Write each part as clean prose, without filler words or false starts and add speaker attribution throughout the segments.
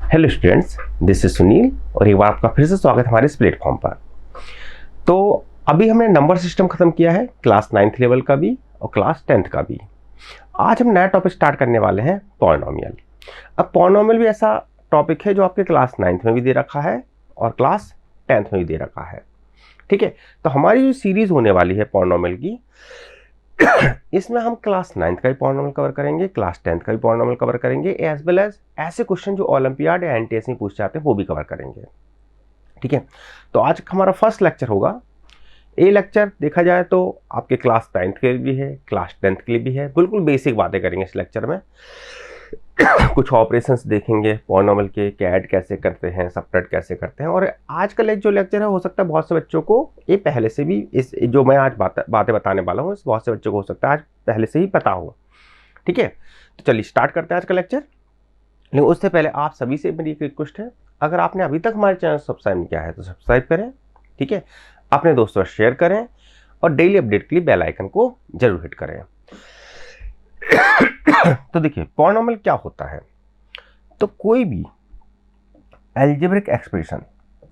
Speaker 1: Hello students, this is Sunil और एक बार आपका फिर से स्वागत है हमारे इस प्लेटफॉर्म पर। तो अभी हमने नंबर सिस्टम खत्म किया है, क्लास 9th लेवल का भी और क्लास 10th का भी। आज हम नया टॉपिक स्टार्ट करने वाले हैं, पॉलिनोमियल। अब पॉलिनोमियल भी ऐसा टॉपिक है जो आपके क्लास 9th में भी दे रखा है और क्लास 10th में भी दे रखा है। ठीक है, तो हमारी जो सीरीज होने वाली है पॉलिनोमियल की, इसमें हम क्लास 9th का भी पॉलिनोमियल कवर करेंगे, क्लास 10th का भी पॉलिनोमियल कवर करेंगे, एज वेल एज ऐसे क्वेश्चन जो ओलंपियाड या एनटीएस में पूछ जाते हैं वो भी कवर करेंगे। ठीक है, तो आज हमारा फर्स्ट लेक्चर होगा। ये लेक्चर देखा जाए तो आपके क्लास 9th के लिए भी है, क्लास 10th के लिए भी है। बिल्कुल बेसिक बातें करेंगे इस लेक्चर में। कुछ ऑपरेशंस देखेंगे पॉलिनोमियल के, ऐड कैसे करते हैं, सबट्रैक्ट कैसे करते हैं। और आज का जो लेक्चर है, हो सकता है बहुत से बच्चों को ये पहले से भी, इस जो मैं आज बातें बताने वाला हूँ, बहुत से बच्चों को हो सकता है आज पहले से ही पता हो। ठीक है, तो चलिए स्टार्ट करते हैं आज का लेक्चर। लेकिन उससे पहले आप सभी से मेरी एक रिक्वेस्ट है, अगर आपने अभी तक हमारे चैनल सब्सक्राइब नहीं किया है तो सब्सक्राइब करें। ठीक है, अपने दोस्तों से शेयर करें और डेली अपडेट के लिए बेल आइकन को जरूर हिट करें। तो देखिए पॉलिनोमियल क्या होता है। तो कोई भी अलजेब्रिक एक्सप्रेशन,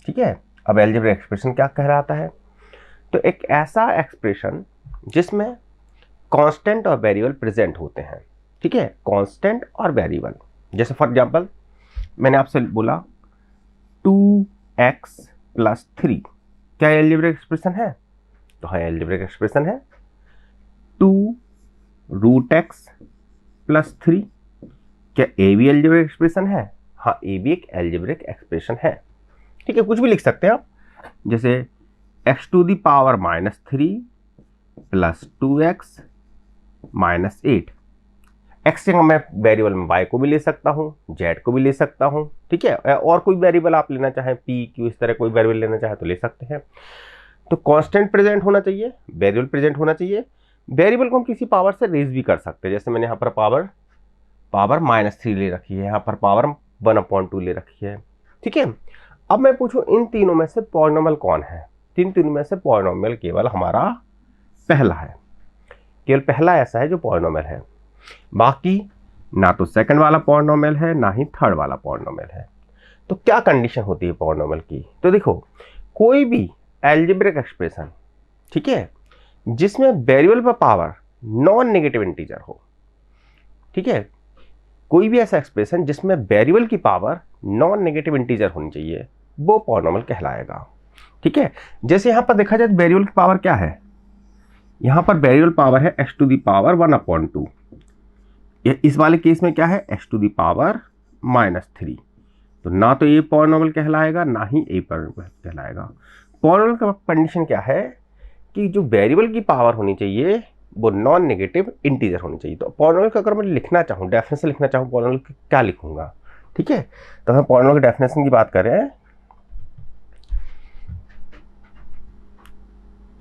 Speaker 1: ठीक है, अब अलजेब्रिक एक्सप्रेशन क्या कहलाता है? तो एक ऐसा एक्सप्रेशन जिसमें कांस्टेंट और वेरिएबल प्रेजेंट होते हैं। ठीक है, कांस्टेंट और वेरिएबल। जैसे फॉर एग्जांपल मैंने आपसे बोला 2x + 3, क्या अलजेब्रिक एक्सप्रेशन है? तो हाँ, अलजेब्रिक एक्सप्रेशन है। 2√x + 3, क्या ए भी अलजेब्रिक एक्सप्रेशन है? हाँ, ए भी एक अलजेब्रिक एक्सप्रेशन है। ठीक है, कुछ भी लिख सकते हैं आप, जैसे x⁻³ + 2x - 8। x से मैं वेरिएबल में y को भी ले सकता हूँ, z को भी ले सकता हूँ। ठीक है, और कोई वेरिएबल आप लेना चाहें, p, q, इस तरह कोई वेरिएबल लेना चाहे तो ले सकते हैं। तो कांस्टेंट प्रेजेंट होना चाहिए, वेरिएबल प्रेजेंट होना चाहिए। वेरिएबल को हम किसी पावर से रेज भी कर सकते हैं, जैसे मैंने यहाँ पर पावर -3 ले रखी है, यहाँ पर पावर 1/2 ले रखी है। ठीक है, अब मैं पूछूं इन तीनों में से पॉलिनोमियल कौन है? तीनों में से पॉलिनोमियल केवल हमारा पहला है, केवल पहला ऐसा है जो पॉलिनोमियल है। बाकी ना तो सेकंड वाला पॉलिनोमियल है, ना ही थर्ड वाला पॉलिनोमियल है। तो क्या कंडीशन होती है पॉलिनोमियल की? तो देखो, कोई भी अलजेब्रिक एक्सप्रेशन, ठीक है, जिसमें वेरिएबल पर पावर नॉन नेगेटिव इंटीजर हो। ठीक है, कोई भी ऐसा एक्सप्रेशन जिसमें वेरिएबल की पावर नॉन नेगेटिव इंटीजर होनी चाहिए, वो पॉलिनोमियल कहलाएगा। ठीक है, जैसे यहां पर देखा जाए वेरिएबल की पावर क्या है, यहां पर वेरिएबल पावर है x⁻1/2। इस वाले केस में क्या है, x⁻³ तो ना तो ये पॉलिनोमियल कहलाएगा, ना ही ए पॉलिनोमियल कहलाएगा। पॉलिनोमियल का कंडीशन क्या है कि जो वेरिएबल की पावर होनी चाहिए वो नॉन नेगेटिव इंटीजर होनी चाहिए। तो पॉलिनोमियल का अगर मैं लिखना चाहूँ, डेफिनेशन लिखना चाहूँ पॉलिनोमियल की, क्या लिखूंगा? ठीक है, तो हम पॉलिनोमियल की डेफिनेशन की बात कर रहे हैं।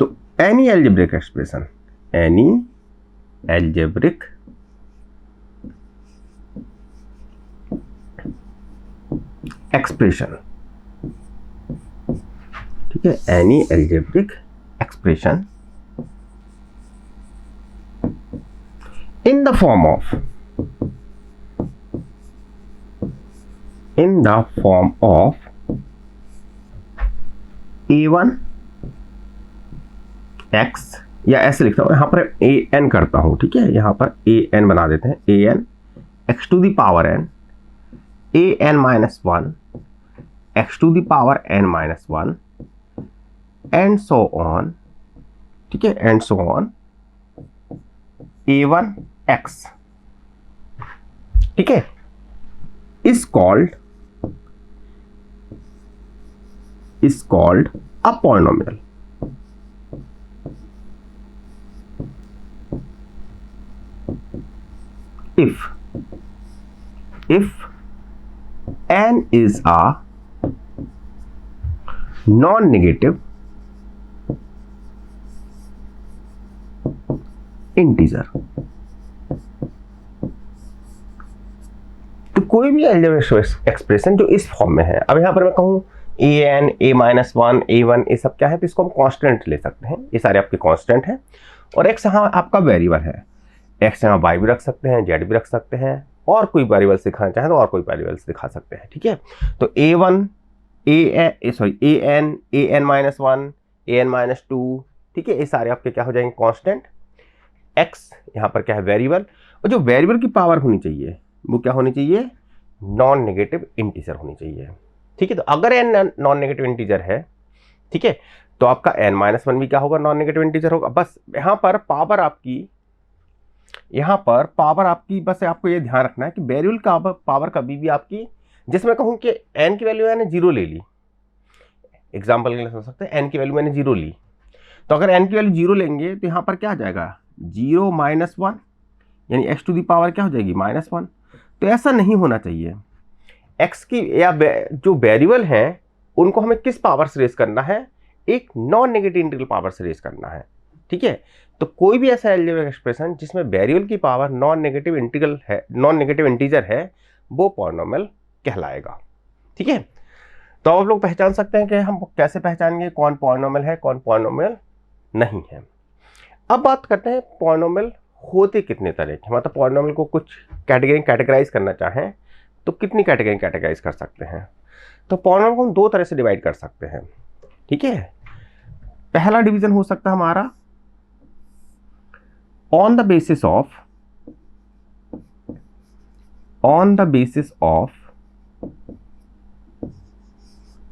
Speaker 1: तो any algebraic expression, any algebraic expression, ठीक है, any algebraic expression in the form of a1 x, या ऐसे लिखता हूं, यहां पर an करता हूं। ठीक है, यहां पर an बना देते हैं, an x⁻n an -1 x⁻n-1 and so on. ठीक है, एंड सो ऑन a1x, ठीक है, is called a polynomial। if n is a non-negative integer. तो कोई भी अलजेब्रिक एक्सप्रेशन जो इस फॉर्म में है, अब यहां पर मैं कहूं an, a-1, a1, ये सब क्या है, तो इसको हम कांस्टेंट ले सकते हैं। ये सारे आपके कांस्टेंट हैं और x यहाँ आपका वेरिएबल है। x यहाँ y भी रख सकते हैं, z भी रख सकते हैं, और कोई वेरिएबल्स दिखाना चाहें तो और कोई वेरिएबल्स दिखा सकते हैं, ठीक है। तो a1 an-1 an-2, ठीक है, ये सारे आपके क्या हो जाएंगे कांस्टेंट। x यहाँ पर क्या है वेरिएबल, और जो वेरिएबल की पावर होनी चाहिए वो क्या होनी चाहिए, नॉन नेगेटिव इंटीजर होनी चाहिए, ठीक है। तो अगर n नॉन नेगेटिव इंटीजर है, ठीक है, तो आपका n-1 भी क्या होगा, नॉन नेगेटिव इंटीजर होगा। बस यहाँ पर पावर आपकी बस आपको ये ध्यान रखना है कि वेरिएबल का पावर कभी भी आपकी, जिसमें कहूँ कि n की वैल्यू मैंने 0 ले ली, एग्जाम्पल के लिए समझ सकते हैं, n की वैल्यू मैंने 0 ली, तो अगर n की वैल्यू 0 लेंगे तो यहाँ पर क्या आ जाएगा 0 - 1, यानी x टू दी पावर क्या हो जाएगी -1। तो ऐसा नहीं होना चाहिए। x की या जो वेरिएबल हैं उनको हमें किस पावर से रेज करना है, एक नॉन नेगेटिव इंटीग्रल पावर से रेज करना है, ठीक है। तो कोई भी ऐसा अलजेब्रिक एक्सप्रेशन जिसमें वेरिएबल की पावर नॉन नेगेटिव इंटीग्रल है, नॉन नेगेटिव इंटीजर है, वो पॉलिनोमियल कहलाएगा, ठीक है। तो आप लोग पहचान सकते हैं कि हम कैसे पहचानेंगे कौन पॉलिनोमियल है कौन पॉलिनोमियल नहीं है। अब बात करते हैं पॉलिनोमियल होते कितने तरह के, मतलब पॉलिनोमियल को कुछ कैटेगराइज करना चाहें तो कितनी कैटेगराइज कर सकते हैं। तो पॉलिनोमियल को हम दो तरह से डिवाइड कर सकते हैं, ठीक है। पहला डिवीजन हो सकता है हमारा on the basis of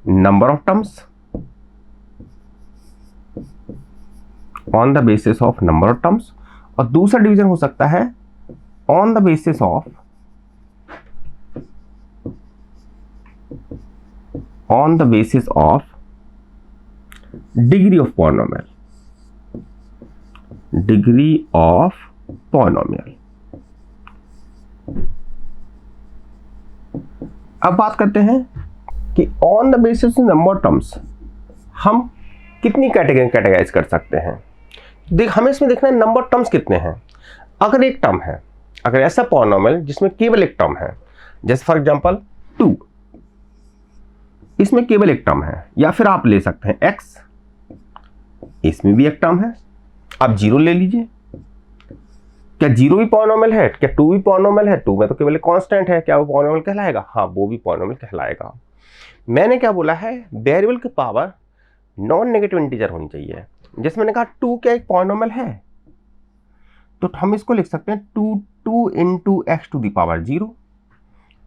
Speaker 1: number of terms, on the basis of number of terms, और दूसरा डिवीजन हो सकता है on the basis of degree of polynomial, अब बात करते हैं कि on the basis of number of terms हम कितनी कैटेगराइज कर सकते हैं। हमें इसमें देखना है नंबर ऑफ टर्म्स कितने हैं। अगर एक टर्म है, अगर ऐसा पॉलिनोमियल जिसमें केवल एक टर्म है, जैसे फॉर एग्जांपल 2, इसमें केवल एक टर्म है, या फिर आप ले सकते हैं x, इसमें भी एक टर्म है, आप 0 ले लीजिए। क्या 0 भी पॉलिनोमियल है, क्या 2 भी पॉलिनोमियल है, 2 में तो केवल एक कांस्टेंट है, क्या वो पॉलिनोमियल कहलाएगा, हाँ वो भी पॉलिनोमियल कहलाएगा। मैंने क्या बोला है, वेरिएबल की पावर नॉन नेगेटिव इंटीजर होनी चाहिए। जैसे मैंने कहा 2 क्या एक पॉलिनोमियल है, तो हम इसको लिख सकते हैं 2 into x to the power 0।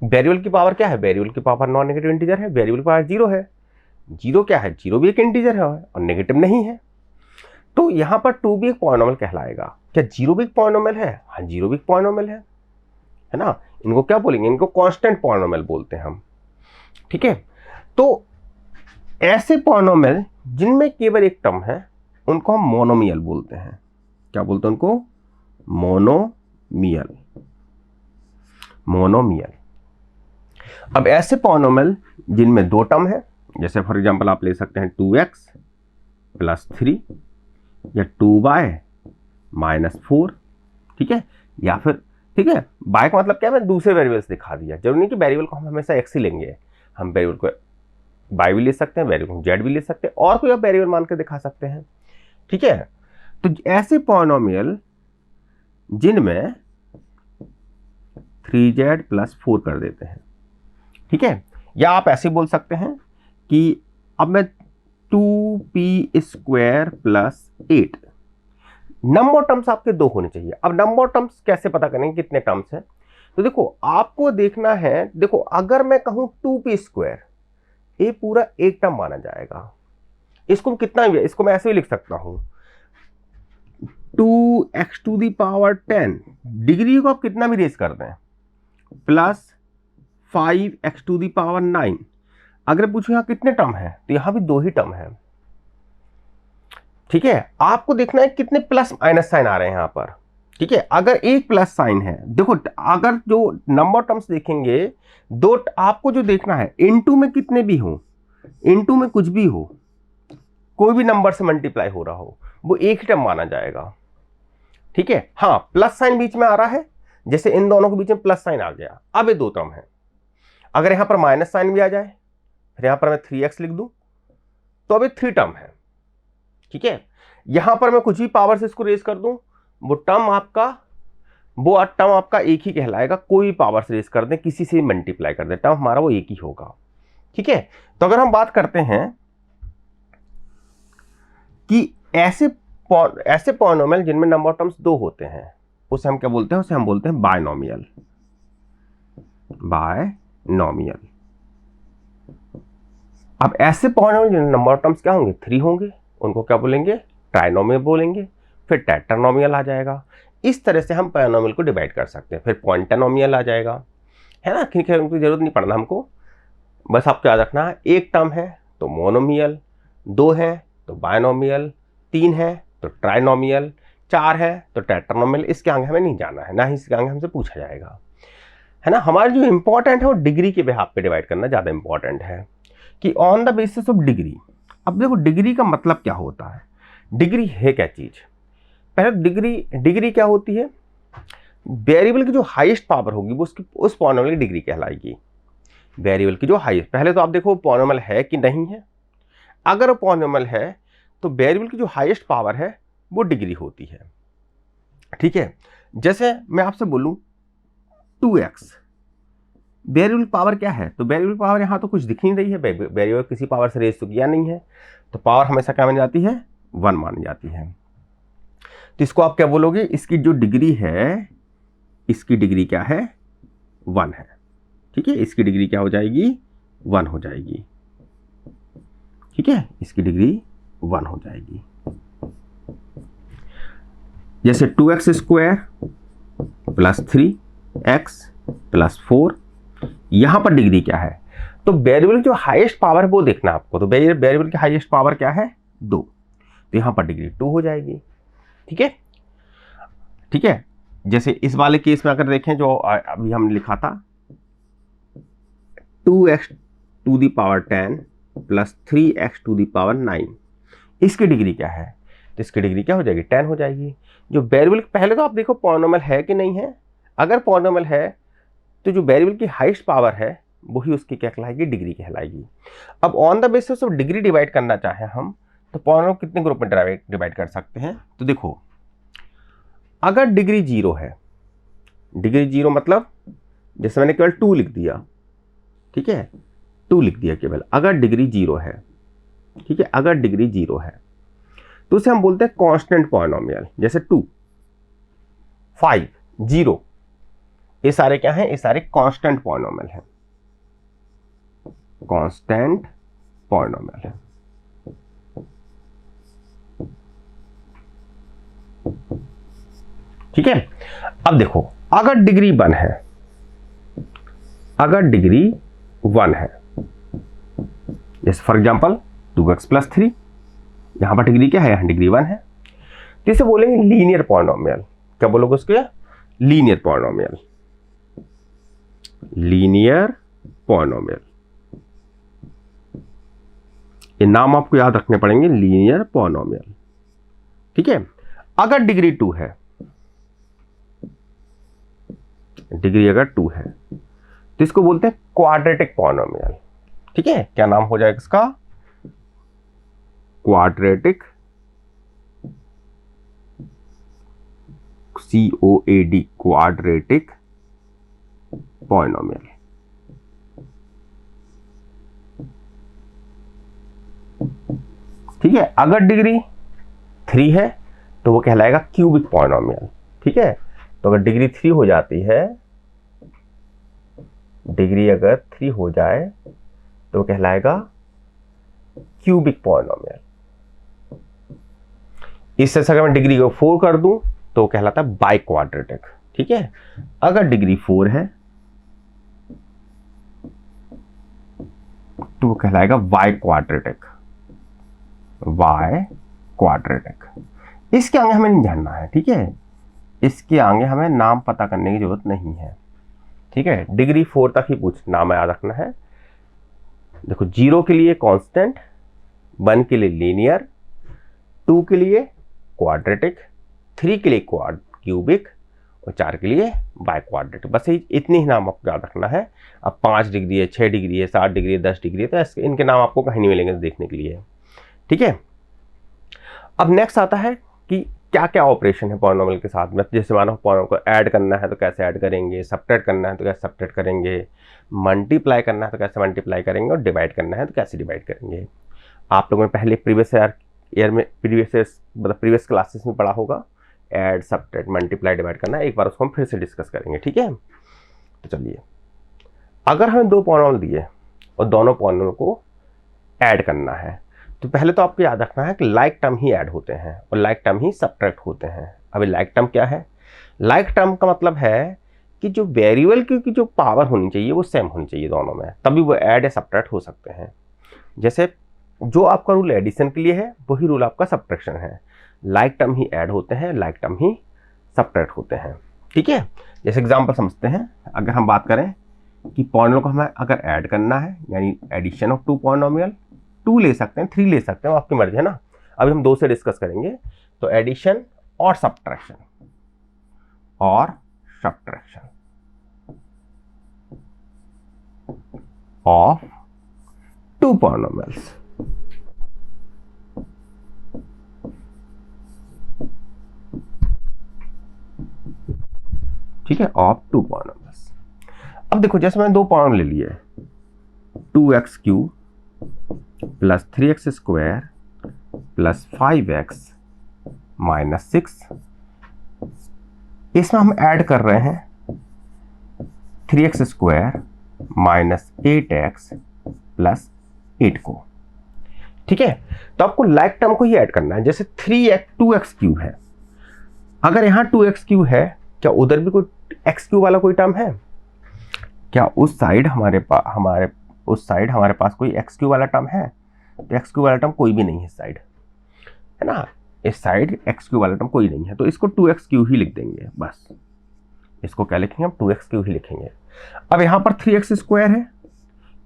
Speaker 1: Variable की पावर क्या है, वेरिएबल की पावर नॉन नेगेटिव इंटीजर है, वेरिएबल की पावर 0 है। 0 क्या है, 0 भी एक इंटीजर है और नेगेटिव नहीं है, तो यहां पर 2 भी एक पॉलिनोमियल कहलाएगा। क्या 0 भी एक पॉलिनोमियल है, हाँ 0 भी एक पॉलिनोमियल है ना। इनको क्या बोलेंगे, इनको कांस्टेंट पॉलिनोमियल बोलते हैं हम, ठीक है। तो ऐसे पॉलिनोमियल जिनमें केवल एक टर्म है उनको हम मोनोमियल बोलते हैं। क्या बोलते हैं उनको, मोनोमियल। अब ऐसे पॉलिनोमियल जिनमें दो टर्म है, जैसे फॉर एग्जांपल आप ले सकते हैं 2x + 3 या 2y - 4, ठीक है, या फिर ठीक है, y का मतलब क्या है, मैं दूसरे वेरिएबल्स दिखा दिया। जरूरी नहीं कि वेरिएबल को हम हमेशा x ही लेंगे, हम वेरिएबल को y भी ले सकते हैं, वेरिएबल को z भी ले सकते हैं, और कोई आप वेरिएबल मान के दिखा सकते हैं, ठीक है। तो ऐसे पॉलिनोमियल जिनमें 3z + 4 कर देते हैं, ठीक है, या आप ऐसे बोल सकते हैं कि अब मैं 2p² + 8, नंबर टर्म्स आपके दो होने चाहिए। अब नंबर टर्म्स कैसे पता करेंगे कितने टर्म्स हैं, तो देखो आपको देखना है, देखो अगर मैं कहूं 2p², ये पूरा एक टर्म माना जाएगा। इसको कितना भी, इसको मैं ऐसे भी लिख सकता हूं 2x to the power 10, degree को आप कितना भी रेज कर दें, plus 5x to the power 9। अगर पूछो यहां कितने टर्म है, तो यहां भी दो ही टर्म है, ठीक है। आपको देखना है कितने प्लस माइनस साइन आ रहे हैं यहां पर, ठीक है। अगर एक प्लस साइन है, देखो अगर जो नंबर टर्म्स देखेंगे दो, आपको जो देखना है इनटू में कितने भी हो, इनटू में कुछ भी हो, कोई भी नंबर से मल्टीप्लाई हो रहा हो, वो एक ही टर्म माना जाएगा, ठीक है। हाँ प्लस साइन बीच में आ रहा है, जैसे इन दोनों के बीच में प्लस साइन आ गया, अब ये दो टर्म है। अगर यहां पर माइनस साइन भी आ जाए, फिर यहां पर मैं 3x लिख दूं, तो अब ये 3 टर्म है, ठीक है। यहां पर मैं कुछ भी पावर से इसको रेज कर दूं, वो टर्म आपका वो टर्म आपका एक ही कहलाएगा, कोई पावर से रेज कर दें, किसी से मल्टीप्लाई कर दें, टर्म हमारा वो एक ही होगा। ठीक है, तो अगर हम बात करते हैं कि ऐसे पॉलिनोमियल जिनमें नंबर ऑफ टर्म्स 2 होते हैं, उसे हम क्या बोलते हैं? उसे हम बोलते हैं बायनोमियल। बायनोमियल। अब ऐसे पॉलिनोमियल जिनमें नंबर ऑफ टर्म्स क्या होंगे? 3 होंगे, उनको क्या बोलेंगे? ट्राइनोमियल बोलेंगे। फिर टेट्रानोमियल आ जाएगा। इस तरह से हम पॉलिनोमियल को डिवाइड कर सकते हैं। फिर पॉइंटोनोमियल आ जाएगा, है ना? खैर उनकी जरूरत नहीं पड़ना हमको, बस आपको याद रखना है, एक टर्म है तो मोनोमियल, 2 है तो बायनोमियल, 3 है तो ट्राइनोमियल, 4 है तो टेट्रानोमियल। इसके आगे हमें नहीं जाना है, ना ही इसके आगे हमसे पूछा जाएगा, है ना? हमारा जो इंपॉर्टेंट है वो डिग्री के बिहाफ पे डिवाइड करना ज़्यादा इंपॉर्टेंट है, कि on the basis of degree. अब देखो डिग्री का मतलब क्या होता है, डिग्री है क्या चीज़? पहले डिग्री क्या होती है? वेरिएबल की जो हाईएस्ट पावर होगी वो उसकी उस पॉलिनोमियल की डिग्री कहलाएगी। वेरिएबल की जो हाईएस्ट, पहले तो आप देखो पॉलिनोमियल है कि नहीं है। अगर वो पॉलिनोमियल है तो वेरिएबल की जो हाईएस्ट पावर है वो डिग्री होती है। ठीक है, जैसे मैं आपसे बोलूं 2x, वेरिएबल पावर क्या है? तो वेरिएबल पावर यहाँ तो कुछ दिख नहीं रही है, वेरिएबल किसी पावर से रेज तो किया नहीं है, तो पावर हमेशा क्या मानी जाती है? 1 मानी जाती है। तो इसको आप क्या बोलोगे? इसकी जो डिग्री है, इसकी डिग्री क्या है? 1 है। ठीक है, इसकी डिग्री क्या हो जाएगी? 1 हो जाएगी। ठीक है, इसकी डिग्री 1 हो जाएगी। जैसे 2x square plus 3x plus 4, यहां पर डिग्री क्या है? तो वेरिएबल जो हाईएस्ट पावर है वो देखना आपको, तो वेरिएबल की हाईएस्ट पावर क्या है? 2, तो यहां पर डिग्री 2 हो जाएगी। ठीक है, ठीक है। जैसे इस वाले केस में अगर देखें जो अभी हमने लिखा था 2x to the power 10 plus 3x to the power 9, इसकी डिग्री क्या है? तो इसकी डिग्री क्या हो जाएगी? 10 हो जाएगी। जो वेरिएबल, पहले तो आप देखो पॉलिनोमियल है कि नहीं है। अगर पॉलिनोमियल है तो जो वेरिएबल की हाईएस्ट पावर है वही उसकी क्या कहलाएगी? डिग्री कहलाएगी। अब on the basis of degree divide करना चाहें हम, तो पॉलिनोमियल कितने ग्रुप में डिवाइड कर सकते हैं? तो देखो, अगर डिग्री 0 है, डिग्री 0 मतलब जैसे मैंने केवल 2 लिख दिया, ठीक है, 2 लिख दिया केवल, अगर डिग्री 0 है, ठीक है, अगर डिग्री 0 है तो उसे हम बोलते हैं कांस्टेंट पॉलिनोमियल। जैसे 2, 5, 0, ये सारे क्या हैं? ये सारे कांस्टेंट पॉलिनोमियल हैं, कांस्टेंट पॉलिनोमियल है। ठीक है, अब देखो अगर डिग्री 1 है, अगर डिग्री 1 है, जैसे फॉर एग्जांपल 2x प्लस 3, यहां पर डिग्री क्या है? यहां डिग्री 1 है, तो इसे बोलेंगे लीनियर पॉलिनोमियल। क्या बोलोगे उसके? Linear polynomial, linear polynomial. ये नाम आपको याद रखने पड़ेंगे, लीनियर पॉलिनोमियल। ठीक है, अगर डिग्री 2 है, डिग्री अगर 2 है तो इसको बोलते हैं क्वाड्रेटिक पॉलिनोमियल। ठीक है, क्या नाम हो जाएगा इसका? Quadratic, COAD, quadratic polynomial. ठीक है, अगर डिग्री 3 है तो वो कहलाएगा क्यूबिक पॉलिनोमियल। ठीक है, तो अगर डिग्री 3 हो जाती है, डिग्री अगर 3 हो जाए तो वो कहलाएगा क्यूबिक पॉलिनोमियल। इससे अगर मैं डिग्री को 4 कर दूं तो वो कहलाता है बाई क्वाड्रेटिक। ठीक है, अगर डिग्री 4 है तो वो कहलाएगा वाई क्वाड्रेटिक, वाई क्वाड्रेटिक। इसके आगे हमें नहीं जानना है। ठीक है, इसके आगे हमें नाम पता करने की जरूरत नहीं है। ठीक है, डिग्री 4 तक ही नाम याद रखना है। देखो 0 के लिए कांस्टेंट, 1 के लिए लीनियर, 2 के लिए क्वाड्रेटिक, 3 के लिए क्यूबिक और 4 के लिए बाई क्वाड्रेटिक। बस इतने ही नाम आपको याद रखना है। अब 5 डिग्री है, 6 डिग्री है, 7 डिग्री है, 10 डिग्री है, तो इनके नाम आपको कहीं नहीं मिलेंगे देखने के लिए। ठीक है, अब नेक्स्ट आता है कि क्या क्या ऑपरेशन है पॉलिनोमियल के साथ में। जैसे मानो पॉलिनोमियल को ऐड करना है तो कैसे ऐड करेंगे, सब्ट्रैक्ट करना है तो कैसे सब्ट्रैक्ट करेंगे, मल्टीप्लाई करना है तो कैसे मल्टीप्लाई करेंगे, और डिवाइड करना है तो कैसे डिवाइड करेंगे। आप लोगों ने पहले प्रीवियस क्लासेस में पढ़ा होगा, ऐड सब्ट्रैक्ट मल्टीप्लाई डिवाइड करना। एक बार उसको हम फिर से डिस्कस करेंगे, ठीक है। तो चलिए, अगर हमें दो पॉलिनोमियल दिए और दोनों पॉलिनोमियल को ऐड करना है तो पहले तो आपको याद रखना है कि लाइक टर्म ही ऐड होते हैं और लाइक टर्म ही सब्ट्रैक्ट होते हैं। अभी लाइक टर्म क्या है? लाइक टर्म का मतलब है कि जो वेरिएबल की जो पावर होनी चाहिए वो सेम होनी चाहिए दोनों में, तभी वो ऐड या सब्ट्रैक्ट हो सकते हैं। जैसे जो आपका रूल एडिशन के लिए है वही रूल आपका सब्ट्रैक्शन है। लाइक टर्म ही ऐड होते हैं, लाइक टर्म ही सब्ट्रैक्ट होते हैं, ठीक है। जैसे एग्जांपल समझते हैं, अगर हम बात करें कि पॉलिनोमियल को हमें अगर ऐड करना है, यानी एडिशन ऑफ टू पॉलिनोमियल, 2 ले सकते हैं, 3 ले सकते हैं, वो आपकी मर्जी है ना। अभी हम 2 से डिस्कस करेंगे। तो एडिशन और सब्ट्रैक्शन ऑफ टू पॉलिनोमियल्स, ठीक है, ऑफ टू पॉलिनोमियल्स। अब देखो, जैसे मैंने 2 पॉलिनोमियल ले लिए, 2x³ plus 3x square plus 5x minus 6, इसमें हम ऐड कर रहे हैं 3x square minus 8x plus 8 को, ठीक है। तो आपको लाइक टर्म को ही ऐड करना है। जैसे 2x³ है, अगर यहां 2x³ है, क्या उधर भी कोई x³ वाला कोई टर्म है? क्या उस साइड हमारे पास कोई x³ वाला टर्म है? तो x³ वाला टर्म कोई भी नहीं है इस साइड, है ना। इस साइड x³ वाला टर्म कोई नहीं है, तो इसको 2x³ ही लिख देंगे बस। इसको क्या लिखेंगे हम? 2x³ ही लिखेंगे। अब यहाँ पर 3x स्क्वायर है,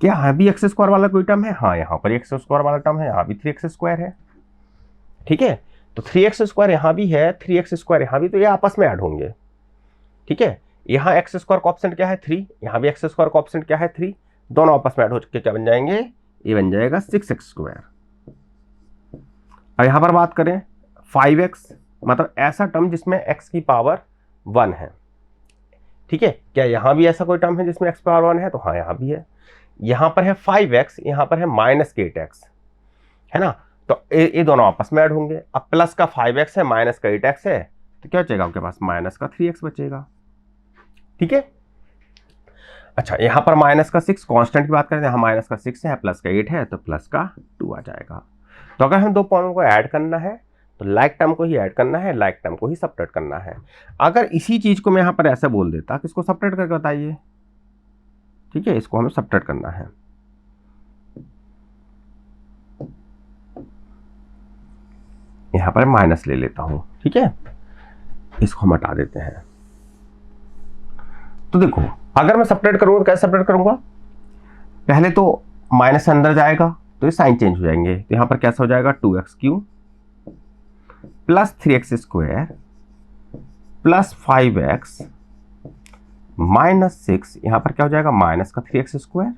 Speaker 1: क्या यहाँ भी x स्क्वायर वाला कोई टर्म है? हाँ, यहाँ पर x स्क्वायर वाला टर्म है, यहाँ भी 3x स्क्वायर है, ठीक है। तो 3x स्क्वायर यहाँ भी है, 3x स्क्वायर यहाँ भी, तो ये आपस में ऐड होंगे, ठीक है। यहाँ एक्स स्क्वायर कोएफिशिएंट क्या है? 3, यहाँ भी एक्स स्क्वायर कोएफिशिएंट क्या है? 3, दोनों आपस में ऐड हो के क्या बन जाएंगे? ये बन जाएगा 6x स्क्वायर। अब यहाँ पर बात करें 5x, मतलब ऐसा टर्म जिसमें x की पावर 1 है, ठीक है। क्या यहाँ भी ऐसा कोई टर्म है जिसमें x पावर 1 है? तो हाँ, यहाँ भी है। यहाँ पर है 5x, यहाँ पर है माइनस 8x, है ना। तो ये दोनों आपस में ऐड होंगे। अब प्लस का 5x है, माइनस का 8x है, तो क्या बचेगा आपके पास? माइनस का 3x बचेगा, ठीक है। अच्छा, यहाँ पर माइनस का 6, कांस्टेंट की बात करें तो यहाँ माइनस का 6 है, प्लस का 8 है, तो प्लस का 2 आ जाएगा। तो अगर हम दो पॉइंट को ऐड करना है तो लाइक टर्म को ही ऐड करना है, लाइक टर्म को ही सब्ट्रैक्ट करना है। अगर इसी चीज को मैं यहाँ पर ऐसा बोल देता कि इसको सब्ट्रैक्ट करके बताइए, ठीक है, इसको हमें सब्ट्रैक्ट करना है। यहाँ पर माइनस ले लेता हूं, ठीक है, इसको हम हटा देते हैं। तो देखो, अगर मैं सब्ट्रैक्ट करूंगा तो कैसे सब्ट्रैक्ट करूंगा? पहले तो माइनस से अंदर जाएगा तो ये साइन चेंज हो जाएंगे। तो यहाँ पर कैसा हो जाएगा? 2x³ plus 3x square plus 5x minus 6, यहाँ पर क्या हो जाएगा? माइनस का 3x स्क्वायर,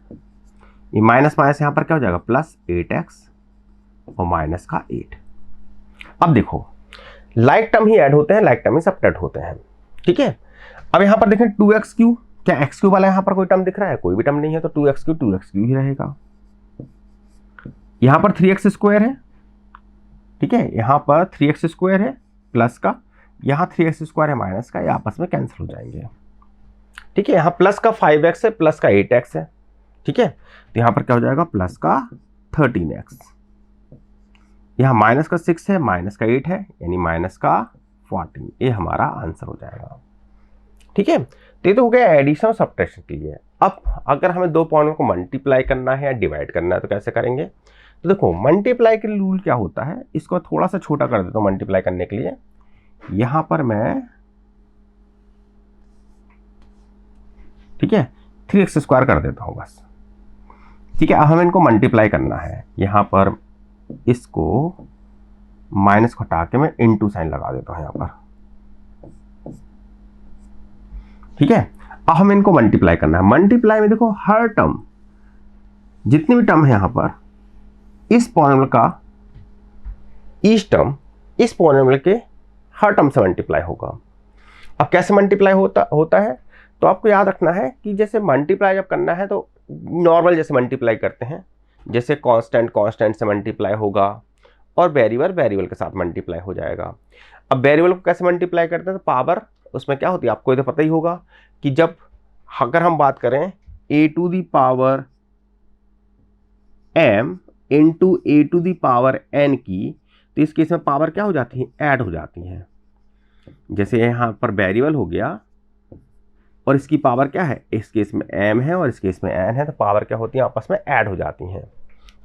Speaker 1: ये माइनस माइनस यहाँ पर क्या हो जाएगा? प्लस 8x और माइनस का 8। अब देखो, लाइक टर्म ही ऐड होते हैं, लाइक टर्म ही सब्ट्रैक्ट होते हैं, ठीक है। अब यहाँ पर देखें 2x³, क्या x³ वाला यहाँ पर कोई टर्म दिख रहा है? कोई भी टर्म नहीं है, तो 2x³ ही रहेगा। यहाँ पर 3x स्क्वायर है, ठीक है, यहाँ पर 3x स्क्वायर है प्लस का, यहाँ 3x स्क्वायर है माइनस का, ये आपस में कैंसिल हो जाएंगे, ठीक है। यहाँ प्लस का 5x है, प्लस का 8x है, ठीक है। तो यहाँ पर क्या हो जाएगा? प्लस का 13x, यहाँ माइनस का 6 है, माइनस का 8 है, यानी माइनस का 14, ये हमारा आंसर हो जाएगा, ठीक है। तो ये तो हो गया एडिशन और सब्ट्रैक्शन के लिए। अब अगर हमें दो पॉइंट को मल्टीप्लाई करना है या डिवाइड करना है तो कैसे करेंगे? तो देखो, मल्टीप्लाई के लिए रूल क्या होता है, इसको थोड़ा सा छोटा कर देता हूं मल्टीप्लाई करने के लिए। यहां पर मैं, ठीक है, 3x स्क्वायर कर देता हूं बस, ठीक है। अब हमें इनको मल्टीप्लाई करना है, यहां पर इसको माइनस को हटा के मैं इनटू साइन लगा देता हूं यहां पर, ठीक है। अब हमें इनको मल्टीप्लाई करना है। मल्टीप्लाई में देखो, हर टर्म, जितनी भी टर्म है यहां पर, इस पॉलिनोमियल का ईच टर्म इस पॉलिनोमियल के हर टर्म से मल्टीप्लाई होगा। अब कैसे मल्टीप्लाई होता है, तो आपको याद रखना है कि जैसे मल्टीप्लाई जब करना है तो नॉर्मल जैसे मल्टीप्लाई करते हैं, जैसे कांस्टेंट से मल्टीप्लाई होगा और वेरिएबल के साथ मल्टीप्लाई हो जाएगा। अब वेरिएबल को कैसे मल्टीप्लाई करते हैं, तो पावर उसमें क्या होती है आपको तो पता ही होगा कि जब अगर हम बात करें a to the power m into a to the power n की, तो इस केस में पावर क्या हो जाती है, ऐड हो जाती है। जैसे यहाँ पर वेरिएबल हो गया और इसकी पावर क्या है, इस केस में m है और इस केस में n है, तो पावर क्या होती है आपस में ऐड हो जाती हैं।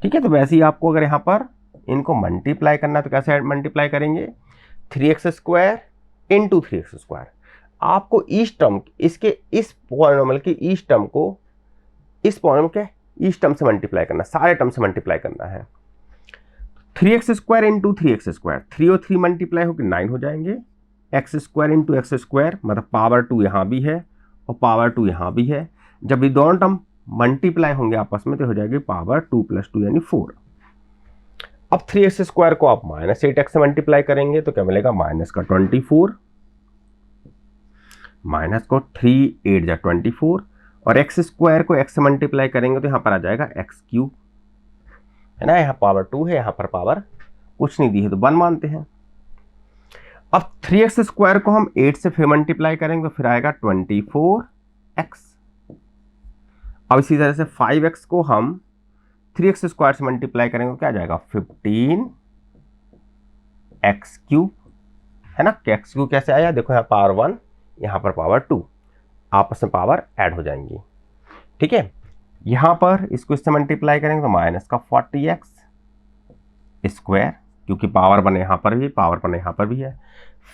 Speaker 1: ठीक है, तो वैसे ही आपको अगर यहाँ पर इनको मल्टीप्लाई करना है तो कैसे मल्टीप्लाई करेंगे, 3x² इंटू 3x²। आपको ईच टर्म इसके इस पॉलिनोमियल के ईच टर्म को इस पॉलिनोमियल के ईच टर्म से मल्टीप्लाई करना, सारे टर्म से मल्टीप्लाई करना है। 3x² इंटू 3x², 3 और 3 मल्टीप्लाई होकर 9 हो जाएंगे। x² इंटू x² मतलब पावर 2 यहाँ भी है और पावर 2 यहाँ भी है। जब ये दोनों टर्म मल्टीप्लाई होंगे आपस में तो हो जाएगी पावर 2 + 2 यानी 4। अब 3x² को आप -8x से मल्टीप्लाई करेंगे तो क्या मिलेगा, -24, माइनस को 3 8 जा 24 और x² को x से मल्टीप्लाई करेंगे तो यहाँ पर आ जाएगा x³ है ना। यहाँ पावर 2 है, यहाँ पर पावर कुछ नहीं दी है तो 1 मानते हैं। अब 3x² को हम 8 से फिर मल्टीप्लाई करेंगे तो फिर आएगा 24x। अब इसी तरह से 5x को हम 3x² से मल्टीप्लाई करेंगे तो क्या आ जाएगा, 15x³ है ना। x³ कैसे आया, देखो यहाँ पावर 1 यहाँ पर पावर 2, आपस में पावर ऐड हो जाएंगी। ठीक है, यहाँ पर इसको इससे मल्टीप्लाई करेंगे तो -40x², क्योंकि पावर 1 यहाँ पर भी पावर 1 यहाँ पर भी है।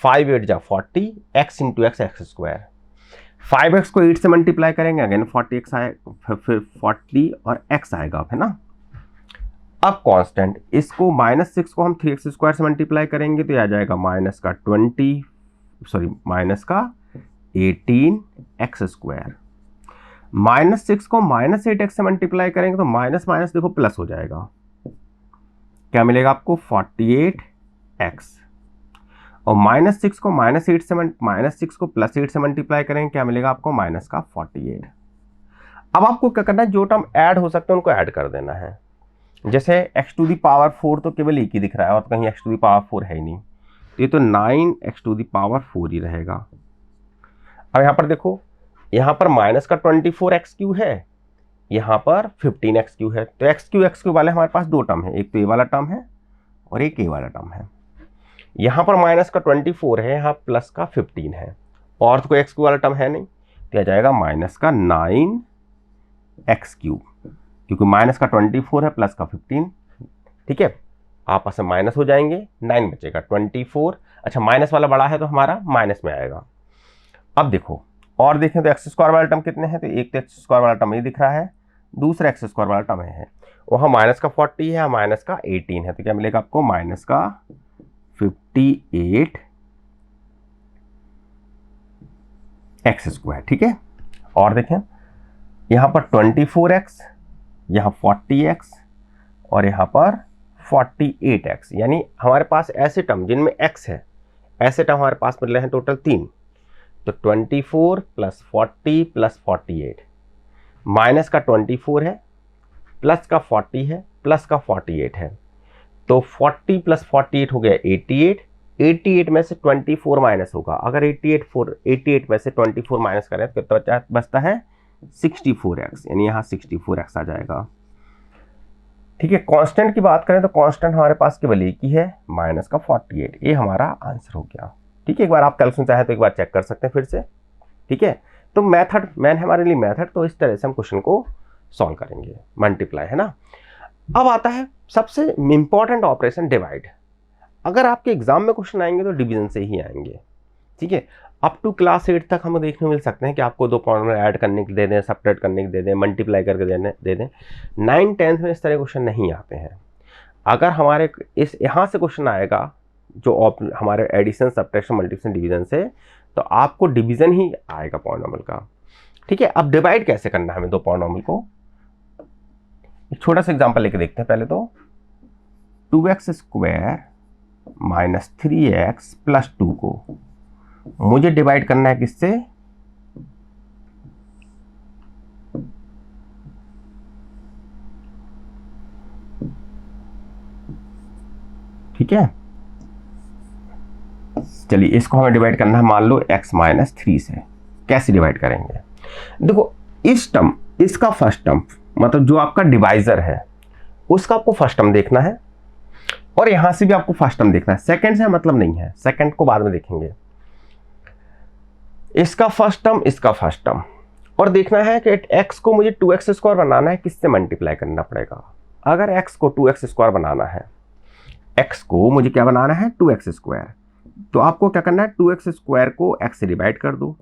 Speaker 1: 5 8 जा 40, x into x x²। 5x को 8 से मल्टीप्लाई करेंगे अगेन 40x आएगा, फिर 40 और x आएगा है ना। अब कांस्टेंट इसको -6 को हम 3x² से मल्टीप्लाई करेंगे तो आ जाएगा -18x²। -6 को -8x से मल्टीप्लाई करेंगे तो माइनस माइनस देखो प्लस हो जाएगा, क्या मिलेगा आपको 48x। और -6 को -6 को +8 से मल्टीप्लाई करेंगे क्या मिलेगा आपको, -48। अब आपको क्या करना है, जो टर्म ऐड हो सकते हैं उनको ऐड कर देना है। जैसे x टू दी पावर 4 तो केवल एक ही दिख रहा है और कहीं x टू दी पावर 4 है ही नहीं, तो ये तो 9x टू दी पावर 4 ही रहेगा। अब यहाँ पर देखो, यहाँ पर -24x³ है, यहाँ पर 15x³ है, तो x³ वाले हमारे पास दो टर्म है, एक तो ये वाला टर्म है और एक ये वाला टर्म है। यहाँ पर -24 है, यहाँ +15 है और तो कोई x³ वाला टर्म है नहीं, तो आ जाएगा -9x³, क्योंकि -24 है +15। ठीक है, आपस में माइनस हो जाएंगे, 9 बचेगा 24। अच्छा, माइनस वाला बड़ा है तो हमारा माइनस में आएगा। अब देखो और देखें तो x² वाला टर्म कितने हैं, तो एक तो x² वाला टर्म ये दिख रहा है, दूसरा x² वाला टर्म है वहाँ -40 है, -18 है, तो क्या मिलेगा आपको, -58x²। ठीक है, और देखें यहाँ पर 24x, यहाँ 40x और यहाँ पर 48x, यानी हमारे पास ऐसे टर्म जिनमें x है, ऐसे टर्म हमारे पास मिल रहे हैं टोटल 3। तो 24 + 40 + 48, माइनस का 24 है, प्लस का 40 है, प्लस का 48 है, तो 40 + 48 हो गया 88। 88 में से 24 माइनस होगा, अगर 88 में से 24 माइनस करें तो कितना बचता है, 64x, यानी यहाँ 64x आ जाएगा। ठीक है, कांस्टेंट की बात करें तो कांस्टेंट हमारे पास केवल एक ही है, -48, ये हमारा आंसर हो गया। ठीक है, एक बार आप कैलकुलेशन चाहे तो एक बार चेक कर सकते हैं फिर से। ठीक है, तो मेन हमारे लिए मेथड, तो इस तरह से हम क्वेश्चन को सॉल्व करेंगे, मल्टीप्लाई है ना। अब आता है सबसे इंपॉर्टेंट ऑपरेशन, डिवाइड। अगर आपके एग्जाम में क्वेश्चन आएंगे तो डिवीजन से ही आएंगे। ठीक है, अप टू क्लास 8 तक हमें देखने मिल सकते हैं कि आपको दो पॉइंट ऐड करने के दे दें, सब्ट्रैक्ट करने के दे दें, मल्टीप्लाई करके दे दें। 9 10th में इस तरह क्वेश्चन नहीं आते हैं। अगर हमारे इस यहाँ से क्वेश्चन आएगा जो हमारे एडिशन, सब्ट्रैक्शन, मल्टीप्लिकेशन, डिवीजन से, तो आपको डिवीजन ही आएगा पॉलिनोमियल का। ठीक है, अब डिवाइड कैसे करना है हमें दो पॉलिनोमियल को, एक छोटा सा एग्जांपल लेके देखते हैं। पहले तो 2x² माइनस 3x प्लस 2 को मुझे डिवाइड करना है किससे, ठीक है। चलिए इसको हमें डिवाइड करना है मान लो x माइनस 3 से। कैसे डिवाइड करेंगे, देखो इस टर्म, इसका फर्स्ट टर्म मतलब जो आपका डिवाइजर है उसका आपको फर्स्ट टर्म देखना है, और यहां से भी आपको फर्स्ट टर्म देखना है। सेकंड से मतलब नहीं है, सेकंड को बाद में देखेंगे। इसका फर्स्ट टर्म, इसका फर्स्ट टर्म, और देखना है कि x को मुझे 2x स्क्वायर बनाना है, किससे मल्टीप्लाई करना पड़ेगा। अगर x को 2x स्क्वायर बनाना है, x को मुझे क्या बनाना है 2x स्क्वायर, तो आपको क्या करना है 2x स्क्वायर को x से डिवाइड कर दो।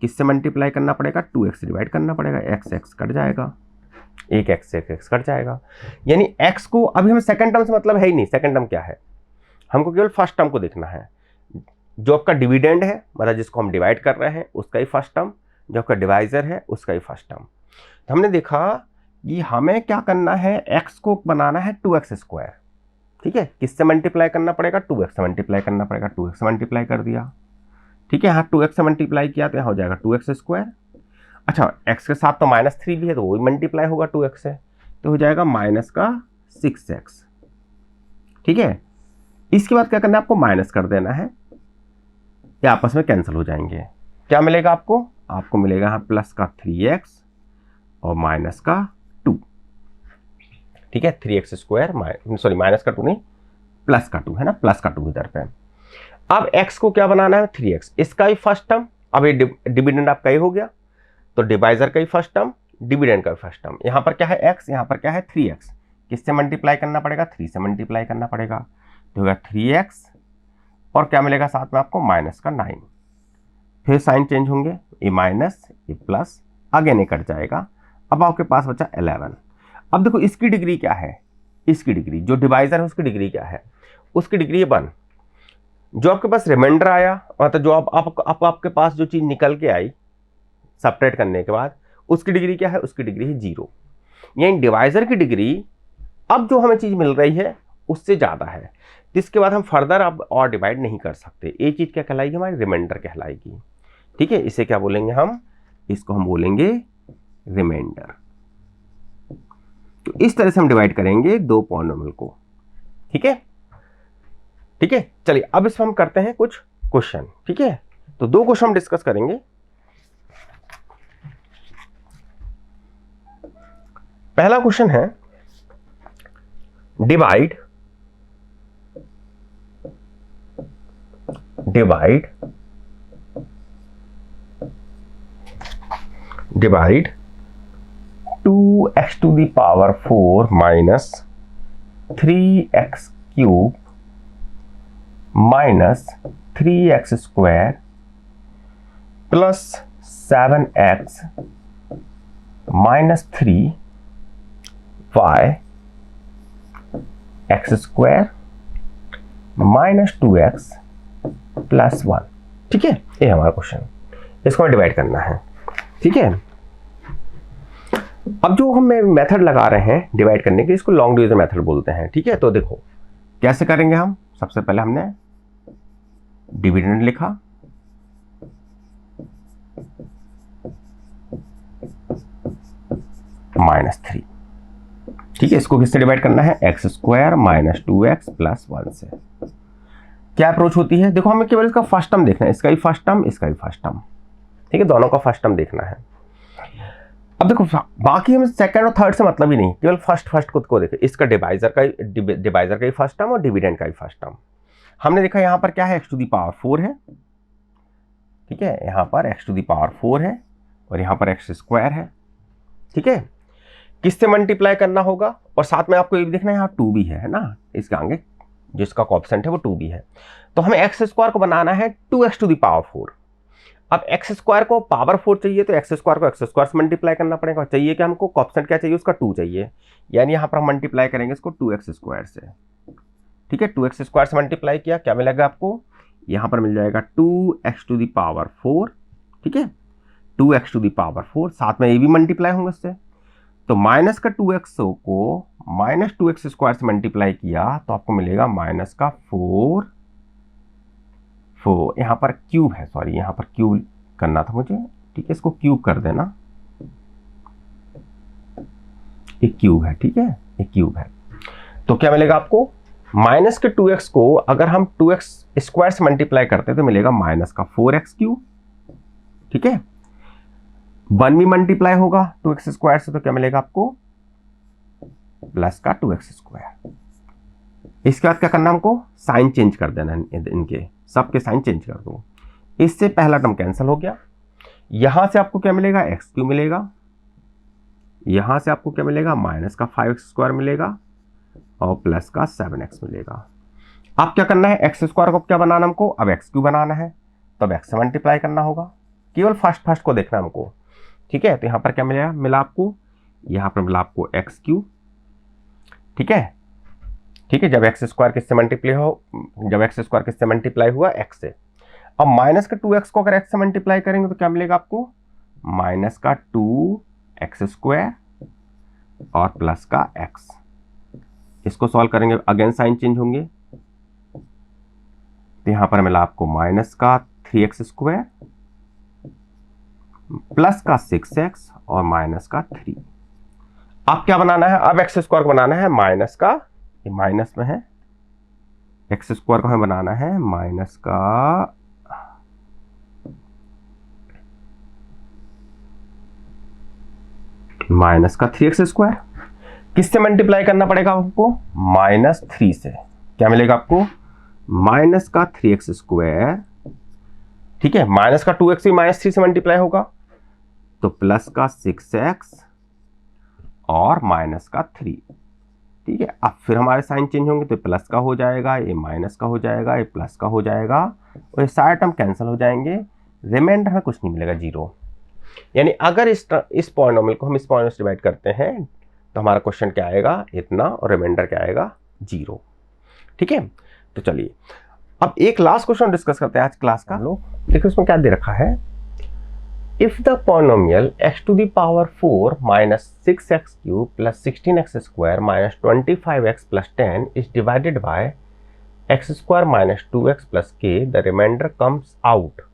Speaker 1: किससे मल्टीप्लाई करना पड़ेगा, 2x से डिवाइड करना पड़ेगा, x कट जाएगा, एक x से एक x कट जाएगा। यानी x को अभी हमें सेकंड टर्म से मतलब है ही नहीं, सेकंड टर्म क्या है, हमको केवल फर्स्ट टर्म को देखना है। जो आपका डिविडेंड है मतलब जिसको हम डिवाइड कर रहे हैं उसका ही फर्स्ट टर्म, जो आपका डिवाइजर है उसका ही फर्स्ट टर्म। तो हमने देखा कि हमें क्या करना है, x को बनाना है 2x स्क्वायर, ठीक है। किससे मल्टीप्लाई करना पड़ेगा, 2x से मल्टीप्लाई करना पड़ेगा, 2x से मल्टीप्लाई कर दिया, ठीक है। यहाँ 2x से मल्टीप्लाई किया तो यहाँ हो जाएगा 2x स्क्वायर। अच्छा x के साथ तो -3 भी है तो वो भी मल्टीप्लाई होगा 2x से, तो हो जाएगा माइनस का 6x, ठीक है। इसके बाद क्या करना है, आपको माइनस कर देना है, ये आपस में कैंसिल हो जाएंगे। क्या मिलेगा आपको, आपको मिलेगा यहाँ प्लस का 3x और माइनस का 2, ठीक है। 3x स्क्वायर सॉरी माइनस का 2 नहीं, प्लस का 2 है ना, प्लस का 2 इधर पे। अब x को क्या बनाना है 3x, इसका ही फर्स्ट टर्म, अब ये डिविडेंड आपका ही हो गया, तो डिवाइजर का ही फर्स्ट टर्म, डिविडेंड का फर्स्ट टर्म। यहाँ पर क्या है x, यहाँ पर क्या है 3x, किससे मल्टीप्लाई करना पड़ेगा, 3 से मल्टीप्लाई करना पड़ेगा, तो होगा 3x और क्या मिलेगा साथ में आपको माइनस का 9। फिर साइन चेंज होंगे, ये माइनस ये प्लस, आगे नहीं कट जाएगा। अब आपके पास बचा 11। अब देखो इसकी डिग्री क्या है, इसकी डिग्री जो डिवाइजर है उसकी डिग्री क्या है, उसकी डिग्री है 1। जो आपके पास रिमाइंडर आया मतलब जो आपके पास जो चीज़ निकल के आई सबट्रैक्ट करने के बाद, उसकी डिग्री क्या है, उसकी डिग्री है 0। यानी डिवाइजर की डिग्री अब जो हमें चीज़ मिल रही है उससे ज़्यादा है, जिसके बाद हम फर्दर अब और डिवाइड नहीं कर सकते। ये चीज़ क्या कहलाएगी, हमारी रिमाइंडर कहलाएगी, ठीक है। इसे क्या बोलेंगे हम, इसको हम बोलेंगे रिमाइंडर। तो इस तरह से हम डिवाइड करेंगे दो पॉलिनोमियल को, ठीक है, ठीक है। चलिए अब इसमें हम करते हैं कुछ क्वेश्चन, ठीक है। तो 2 क्वेश्चन हम डिस्कस करेंगे। पहला क्वेश्चन है divide divide 2x to the power 4 minus 3x cube minus 3x square plus 7x minus 3y x square minus 2x plus 1, ठीक है। ये हमारा क्वेश्चन, इसको डिवाइड करना है, ठीक है। अब जो हम मेथड लगा रहे हैं डिवाइड करने के, इसको लॉन्ग डिवीजन मेथड बोलते हैं, ठीक है। तो देखो कैसे करेंगे हम, सबसे पहले हमने डिविडेंड लिखा, -3, ठीक है। इसको किससे डिवाइड करना है, x square minus 2x plus 1 से। क्या अप्रोच होती है, देखो हमें केवल इसका फर्स्ट टर्म देखना है, इसका ही फर्स्ट टर्म, इसका ही फर्स्ट टर्म, ठीक है। दोनों का फर्स्ट टर्म देखना है। अब देखो बाकी हमें सेकंड और थर्ड से मतलब ही नहीं, केवल फर्स्ट को देखो, इसका डिवाइजर का ही फर्स्ट टर्म और डिविडेंड का ही फर्स्ट टर्म। हमने देखा यहाँ पर क्या है, x टू दी पावर 4 है, ठीक है। यहाँ पर x टू दी पावर 4 है और यहाँ पर x स्क्वायर है, ठीक है। किससे मल्टीप्लाई करना होगा, और साथ में आपको ये भी देखना है यहाँ 2 भी है ना, इसके आगे जिसका कोएफिशिएंट है वो 2 भी है। तो हमें x स्क्वायर को बनाना है 2x टू दी पावर 4। अब x स्क्वायर को पावर 4 चाहिए तो x स्क्वायर को x स्क्वायर से मल्टीप्लाई करना पड़ेगा। चाहिए कि हमको कोएफिशिएंट क्या चाहिए, उसका 2 चाहिए, यानी यहाँ पर हम मल्टीप्लाई करेंगे इसको 2x स्क्वायर से, ठीक है। 2x स्क्वायर से मल्टीप्लाई किया, क्या मिलेगा आपको, यहाँ पर मिल जाएगा 2x टू दी पावर 4, ठीक है। 2x टू दी पावर 4, साथ में ये भी मल्टीप्लाई होंगे इससे, तो माइनस का 2x को माइनस 2x स्क्वायर से मल्टीप्लाई किया तो आपको मिलेगा माइनस का 4 यहाँ पर क्यूब है, सॉरी यहाँ पर क्यूब करना था मुझे, ठीक है, इसको क्यूब कर देना, एक क्यूब है, ठीक है, एक क्यूब है। तो क्या मिलेगा आपको, माइनस के 2x को अगर हम 2x स्क्वायर से मल्टीप्लाई करते हैं तो मिलेगा माइनस का 4x क्यूब, ठीक है। 1 भी मल्टीप्लाई होगा 2x स्क्वायर से तो क्या मिलेगा आपको, प्लस का 2x स्क्वायर। इसके बाद क्या करना, हमको साइन चेंज कर देना, इनके सबके साइन चेंज कर दो। इससे पहला टर्म कैंसिल हो गया, यहां से आपको क्या मिलेगा, एक्स क्यूब मिलेगा, यहां से आपको क्या मिलेगा, माइनस का 5x स्क्वायर मिलेगा और प्लस का 7x मिलेगा। अब क्या करना है, एक्स स्क्वायर को क्या बनाना हमको, अब एक्स क्यूब बनाना है, तो अब एक्स से मल्टीप्लाई करना होगा, केवल फर्स्ट को देखना हमको, ठीक है। तो यहाँ पर क्या मिलेगा, मिला आपको, यहाँ पर मिला आपको एक्स क्यूब, ठीक है, ठीक है। जब एक्स स्क्वायर किससे मल्टीप्लाई हो, जब एक्स स्क्वायर किससे मल्टीप्लाई हुआ, एक्स से। अब माइनस का 2x को अगर एक्स से मल्टीप्लाई करेंगे तो क्या मिलेगा आपको, माइनस का 2x स्क्वायर और प्लस का x। इसको सॉल्व करेंगे, अगेन साइन चेंज होंगे, तो यहां पर मिला आपको माइनस का 3x स्क्वायर प्लस का 6x और माइनस का 3। अब क्या बनाना है, अब एक्स स्क्वायर को बनाना है माइनस का, ये माइनस में है, एक्स स्क्वायर को हमें बनाना है माइनस का माइनस का 3x स्क्वायर। किससे मल्टीप्लाई करना पड़ेगा आपको, माइनस 3 से। क्या मिलेगा आपको, माइनस का 3x स्क्वायर, ठीक है, माइनस का 2x भी माइनस 3 से मल्टीप्लाई होगा तो प्लस का 6x और माइनस का 3, ठीक है। अब फिर हमारे साइन चेंज होंगे तो प्लस का हो जाएगा, ये माइनस का हो जाएगा, ये प्लस का हो जाएगा और ये सारे टर्म कैंसिल हो जाएंगे, रिमाइंडर में कुछ नहीं मिलेगा, 0। यानी अगर इस पॉलिनोमियल को हम इस पॉलिनोमियल से डिवाइड करते हैं तो हमारा क्वेश्चन क्या आएगा, इतना, और रिमाइंडर क्या आएगा, 0, ठीक है। तो चलिए अब एक लास्ट क्वेश्चन डिस्कस करते हैं आज क्लास का। लो देखो इसमें क्या दे रखा है, if the polynomial x to the power 4 minus 6x cube plus 16x square minus 25x plus 10 is divided by x square minus 2x plus k, the remainder comes out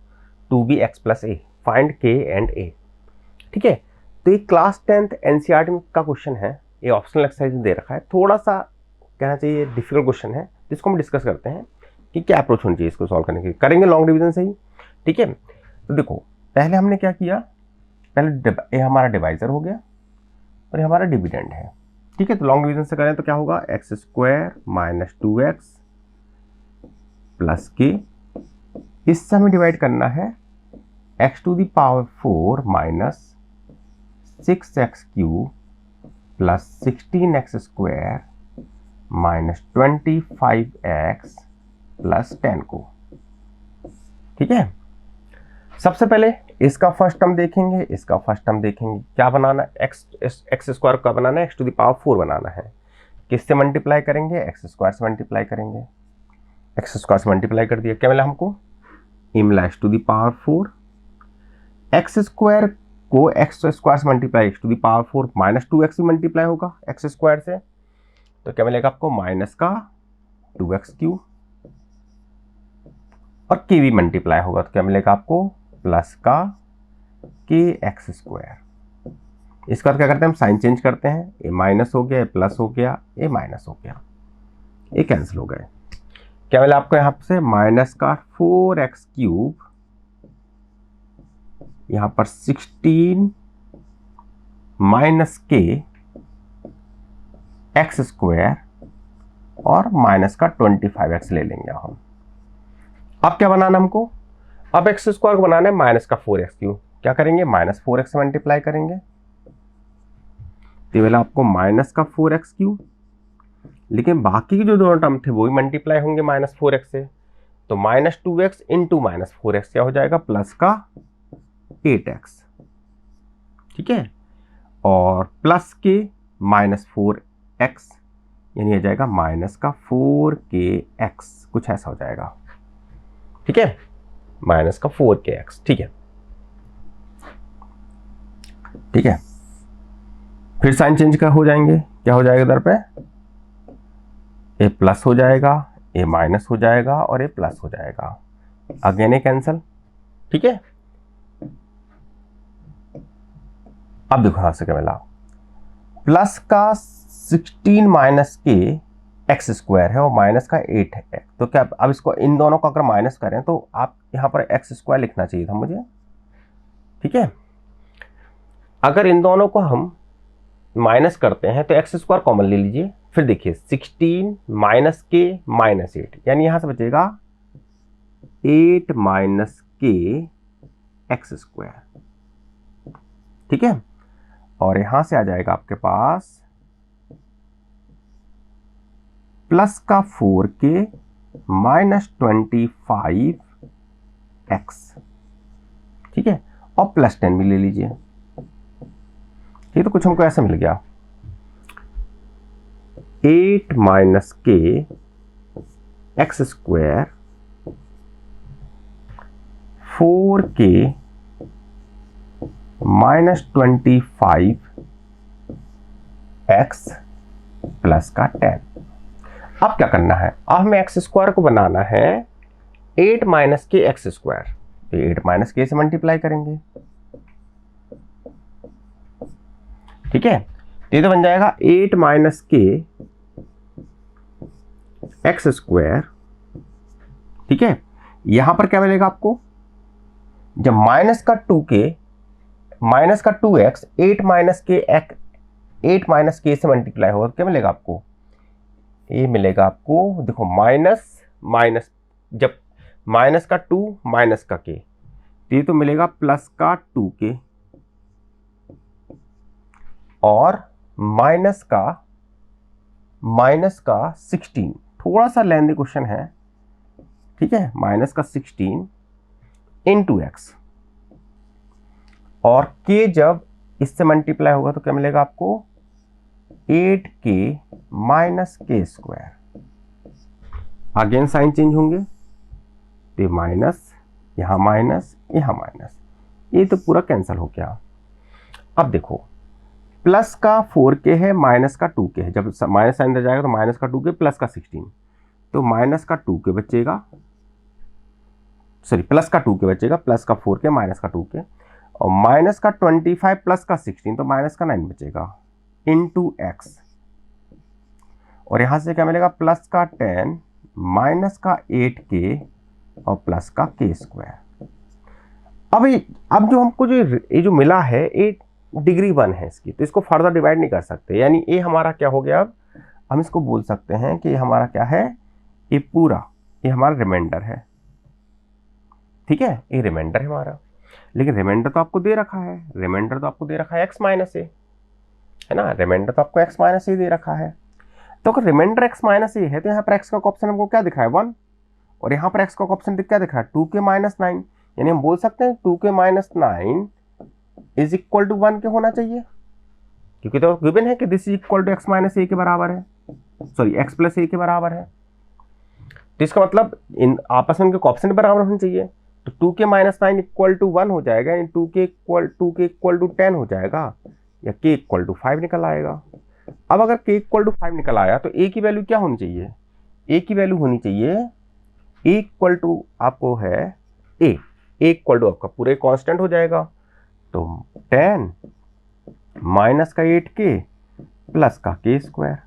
Speaker 1: to be x plus a, find k and a, ठीक है। तो ये class 10th NCERT का question है, ये optional exercise में दे रखा है, थोड़ा सा कहना चाहिए डिफिकल्ट क्वेश्चन है, जिसको हम डिस्कस करते हैं कि क्या अप्रोच होनी चाहिए इसको सॉल्व करने की। करेंगे लॉन्ग डिवीजन से ही, ठीक है। तो देखो पहले हमने क्या किया, पहले ये हमारा डिवाइजर हो गया और ये हमारा डिविडेंड है, ठीक है। तो लॉन्ग डिवीजन से करें तो क्या होगा, x square minus 2x plus के, इससे हमें डिवाइड करना है x to the power 4 minus 6x cube plus 16x square minus 25x plus 10 को, ठीक है। सबसे पहले इसका फर्स्ट टर्म देखेंगे, इसका फर्स्ट टर्म देखेंगे, क्या बनाना है, एक्स स्क्वायर का बनाना है, एक्स टू द पावर 4 बनाना है, किससे मल्टीप्लाई करेंगे, एक्स स्क्वायर से मल्टीप्लाई करेंगे, एक्स स्क्वायर से मल्टीप्लाई कर दिया, क्या मिला हमको, ये मिला x to the power 4, x square को एक्स स्क्वायर से multiply, x to the power 4 minus 2x से मल्टीप्लाई होगा एक्स स्क्वायर से, तो क्या मिलेगा आपको, माइनस का 2x क्यूब, और के भी मल्टीप्लाई होगा तो क्या मिलेगा आपको, प्लस का के एक्स स्क्वायर। इसका क्या करते हैं हम, साइन चेंज करते हैं, ये माइनस हो गया, ये प्लस हो गया, ये माइनस हो गया, ये कैंसिल हो गए। क्या मिला आपको यहाँ से, माइनस का 4x क्यूब, यहाँ पर 16 माइनस के एक्स स्क्वायर और माइनस का 25x ले लेंगे हम। अब क्या बनाना हमको, अब एक्स स्क्वायर को बनाना है माइनस का 4x क्यूब, क्या करेंगे, माइनस 4x से मल्टीप्लाई करेंगे, तो वाला आपको माइनस का 4x क्यूब, लेकिन बाकी के जो दोनों टर्म थे वो भी मल्टीप्लाई होंगे माइनस 4x से, तो minus 2x into minus 4x क्या हो जाएगा, प्लस का 8x, ठीक है, और प्लस के माइनस 4x, यानी आ जाएगा माइनस का 4kx, कुछ ऐसा हो जाएगा, ठीक है, माइनस का 4kx, ठीक है, ठीक है। फिर साइन चेंज का हो जाएंगे, क्या हो जाएगा इधर पे, ए प्लस हो जाएगा, ए माइनस हो जाएगा और ए प्लस हो जाएगा, अगेन ए कैंसल। ठीक है, अब देखो यहां से क्या मिला, प्लस का 16 माइनस के एक्स स्क्वायर है और माइनस का 8 है, तो क्या अब इसको इन दोनों को अगर माइनस करें तो आप यहां पर एक्स स्क्वायर लिखना चाहिए था मुझे। ठीक है, अगर इन दोनों को हम माइनस करते हैं तो एक्स स्क्वायर कॉमन ले लीजिए, फिर देखिए 16 माइनस के माइनस 8, यानी यहां से बचेगा 8 माइनस के एक्स स्क्वायर। ठीक है, और यहां से आ जाएगा आपके पास प्लस का 4k माइनस 25 एक्स। ठीक है, और प्लस 10 भी ले लीजिए। ये तो कुछ हमको ऐसा मिल गया, 8 माइनस के x square 4k minus 25 x plus का 10। अब क्या करना है, अब हमें एक्स स्क्वायर को बनाना है 8 माइनस के एक्स स्क्वायर, तो 8 माइनस के से मल्टीप्लाई करेंगे। ठीक है, ये तो बन जाएगा 8 माइनस के एक्स स्क्वायर। ठीक है, यहां पर क्या मिलेगा आपको, जब माइनस का 2k माइनस का 2x 8 माइनस के से मल्टीप्लाई होगा तो क्या मिलेगा आपको, ये मिलेगा आपको, देखो माइनस माइनस, जब माइनस का 2 माइनस का k, तो ये तो मिलेगा प्लस का 2k और माइनस का 16, थोड़ा सा लेंदी क्वेश्चन है। ठीक है, माइनस का 16 इंटू एक्स, और k जब इससे मल्टीप्लाई होगा तो क्या मिलेगा आपको, 8k माइनस के स्क्वायर। अगेन साइन चेंज होंगे, तो माइनस, यहां माइनस, यहां माइनस, ये तो पूरा कैंसिल हो गया। अब देखो प्लस का 4k है माइनस का 2k है, जब माइनस साइन इधर जाएगा तो माइनस का 2k प्लस का 16, तो माइनस का 2k बचेगा, सॉरी प्लस का 2k बचेगा, प्लस का 4k माइनस का 2k, और माइनस का 25 प्लस का 16 तो माइनस का 9 बचेगा इंटू एक्स, और यहां से क्या मिलेगा, प्लस का 10 माइनस का 8k और प्लस का k स्क्वायर। अब जो हमको ये जो मिला है ये डिग्री 1 है इसकी, तो इसको फर्दर डिवाइड नहीं कर सकते, यानी ये हमारा क्या हो गया, अब हम इसको बोल सकते हैं कि हमारा क्या है, ये पूरा ये हमारा रिमाइंडर है। ठीक है, ये रिमाइंडर है हमारा, लेकिन रिमाइंडर तो आपको दे रखा है, रिमाइंडर तो आपको दे रखा है x माइनस ए, है ना, रिमाइंडर तो आपको x माइनस ए दे रखा है। तो अगर रिमाइंडर x माइनस ए है तो यहाँ पर x का ऑप्शन हमको क्या दिख रहा है, 1, और यहाँ पर x का ऑप्शन क्या दिख रहा है, 2k माइनस 9, यानी हम बोल सकते हैं 2k minus 9 is equal to 1 के होना चाहिए, क्योंकि तो गिवन है कि this is equal to x minus a के बराबर है, सॉरी x प्लस ए के बराबर है, तो इसका मतलब इन आपस में इनके ऑप्शन बराबर होने चाहिए, तो 2k माइनस 9 इक्वल टू 1 हो जाएगा, यानी 2k इक्वल टू 10 हो जाएगा, या k इक्वल टू 5 निकल आएगा। अब अगर k इक्वल टू 5 निकल आया तो a की वैल्यू क्या होनी चाहिए, a की वैल्यू होनी चाहिए a इक्वल टू आपको है a इक्वल टू आपका पूरे कांस्टेंट हो जाएगा, तो 10 माइनस का 8k प्लस का k स्क्वायर।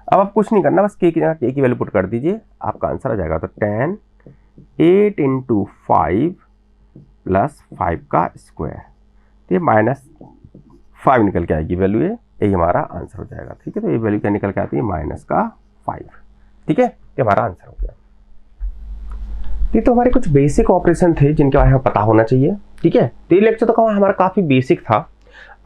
Speaker 1: अब आप कुछ नहीं करना, बस k की जगह k की वैल्यू पुट कर दीजिए, आपका आंसर आ जाएगा, तो 10 8 इंटू 5 प्लस 5 का स्क्वायर, तो ये माइनस 5 निकल के आएगी वैल्यू, यही हमारा आंसर हो जाएगा। ठीक है, तो ये वैल्यू क्या निकल के आती है, माइनस का 5। ठीक है, ये हमारा आंसर हो गया। ये तो हमारे कुछ बेसिक ऑपरेशन थे जिनके बारे में पता होना चाहिए। ठीक है, तो ये लेक्चर तो हमारा काफ़ी बेसिक था।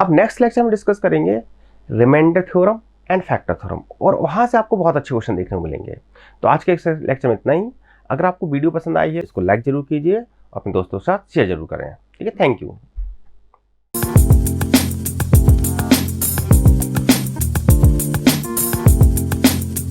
Speaker 1: अब नेक्स्ट लेक्चर में डिस्कस करेंगे remainder theorem and factor theorem, और वहाँ से आपको बहुत अच्छे क्वेश्चन देखने को मिलेंगे। तो आज के लेक्चर में इतना ही। अगर आपको वीडियो पसंद आई है इसको लाइक जरूर कीजिए, अपने दोस्तों के साथ शेयर जरूर करें। ठीक है, थैंक यू।